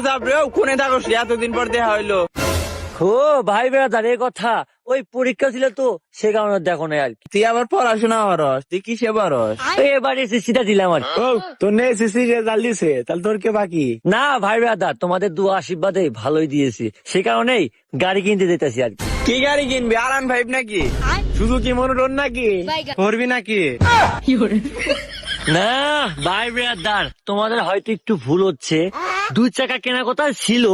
যাবরে কোনে থাকস এতদিন পর দেখা হইলো। ও ভাই বেড়াদার এ কথা, ওই পরীক্ষা ছিল তো সে কারণে দেখো না আর কি। তুই আবার পড়াশোনা করস, তুই কিসে পারস? এবার এসএসসিটা দিলাম আর কি। ও তোর নেই এসএসসি রেজাল্ট দিছে, তাহলে তোর কে বাকি? না ভাই বেড়াদার, তোমাদের দোয়া আশীর্বাদে ভালোই দিয়েছি, সে কারণেই গাড়ি কিনতে যেতেছি আর কি। কি গাড়ি কিনবি? R15 নাকি? সুজুকি মনোটন নাকি করবি নাকি? না ভাই বেড়াদার, তোমাদের হয়তো একটু ভুল হচ্ছে, 2 চাকা কেনার কথা ছিল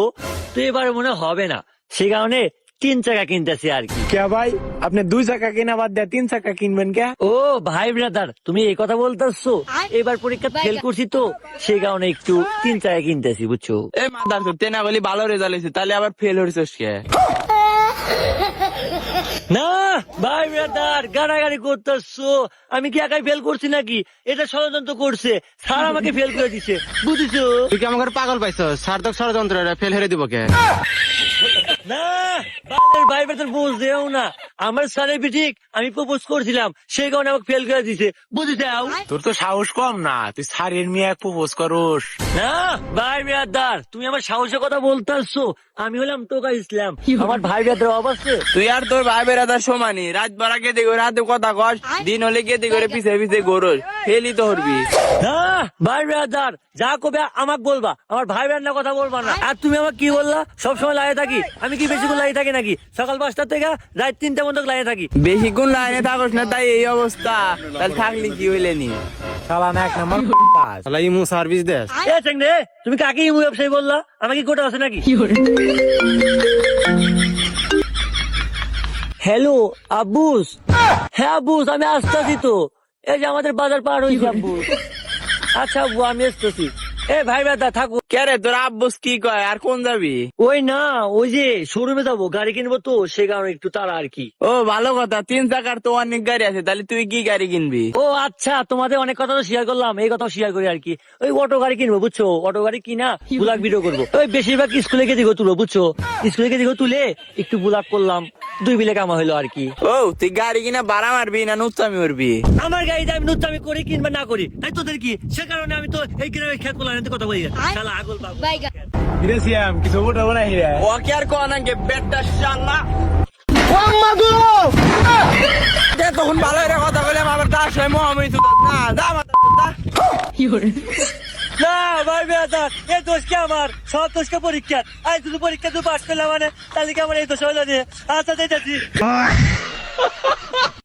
তো এবার মনে হবে না, সে কারণে 3 চাকা কিনতেছি আর কি। কে ভাই, আপনি 2 চাকা কিনা বাদ দিয়ে 3 চাকা কিনবেন কে? ও ভাই ব্রাদার, তুমি এই কথা বলতেছো, এবার পরীক্ষা ফেল করছি তো সেই কারণে একটু 3 চাকা কিনতেছি, বুঝছো? এ মাদার চোদ, তেনা বলি ভালো রেজাল্ট হয়েছে, তাহলে আবার ফেল হইছিস কে? না ভাই ব্রাদার, গাড়াগাড়ি করতেছো, আমি কি একাই ফেল করছি নাকি? এটা ষড়যন্ত্র করছে, স্যার আমাকে ফেল করে দিছে, বুঝেছো? তুই কি আমাকে পাগল পাইছ? সার্থক ষড়যন্ত্র, ফেল হেরে দিব কে? না ভাই ব্রাদার বুঝ দেও না, আমার স্যারের বিঠিক আমি প্রপোজ করছিলাম, সেই কারণে আমাকে ফেল করে দিছে, বুঝেছাও? তোর তো সাহস কম না, তুই স্যারের মেয়ে প্রপোজ করস? না ভাই ব্রাদার, তুমি আমার সাহসের কথা বলতেছো, আমি হলাম টোকা ইসলাম, আমার ভাই ব্রাদার অবশ্যই। তুই আর তোর ভাই বেড়াদার সমানি, রাত বারা গেতে করে রাতে কথা কস, দিন হলে গেতে করে পিছে পিছে গরস, ফেলি তো হরবি। না ভাই ব্রাদার, যা কবে আমাকে বলবা, আমার ভাই ব্রাদার কথা বলবা না। আর তুমি আমাকে কি বললা, সবসময় লাগিয়ে থাকি? আমি কি বেশিক্ষণ লাগিয়ে থাকি নাকি? সকাল 5টা থেকে রাত 3টা পর্যন্ত লাগিয়ে থাকি। বেশিক্ষণ লাইনে থাকস না, তাই এই অবস্থা। তাহলে থাকলি কি হইলে নি? শালা না এক নাম্বার পাস। শালা ইমু সার্ভিস দেস। এ চেংড়ে, তুমি কাকে ইমু ব্যবসায়ী বললা? আমাকে গোটা আছে নাকি? হ্যালো আব্বুস। হ্যাঁ আব্বুস, আমি আসতেছি তো, এই যে আমাদের বাজার পার হয়েছে আব্বুস। আচ্ছা আব্বু, আমি আসতেছি। এ ভাই ব্রাদার থাকো। কে রে তোর আব্বুস কি কয়? আর কোন যাবি? ওই না, ওই যে শোরুমে যাবো, গাড়ি কিনবো তো সে কারণে একটু তাড়া আর কি। ও ভালো কথা, 3 চাকার তো অনেক গাড়ি আছে, তাহলে তুই কি গাড়ি কিনবি? ও আচ্ছা, তোমাদের অনেক কথা তো শেয়ার করলাম, এই কথাও শেয়ার করি আর কি। ওই অটো গাড়ি কিনবো, বুঝছো? অটো গাড়ি কিনা বুলাক ভিডিও করবো। ওই বেশিরভাগ স্কুলে গিয়ে দিঘো তুলো, বুঝছো? স্কুলে গিয়ে দিঘো তুলে একটু বুলাক করলাম, 2 বিলে কামা হইলো আর কি। ও তুই গাড়ি কিনা ভাড়া মারবি না নুচ্চামি মারবি? আমার গাড়িতে আমি নুচ্চামি করি কিনবা না করি তাই তোদের কি? সে কারণে আমি তো এই গ্রামে খেত করলাম কথা বলি, শালা আগল বাবু। বিদেশিয়াম কিছু ওটা বলা হিরা। ও কি আর কোন আগে বেটা শালা। তখন ভালো রে কথা বললাম, আবার তার সময় মহাময়ী না দা মাথা দা। না ভাই বেটা, এই দোষ কি আমার? সব দোষকে পরীক্ষা, আজ শুধু পরীক্ষা তুই পাস করলাম মানে তাহলে কি আমার এই দোষ হইলো রে? আচ্ছা যাইতাছি।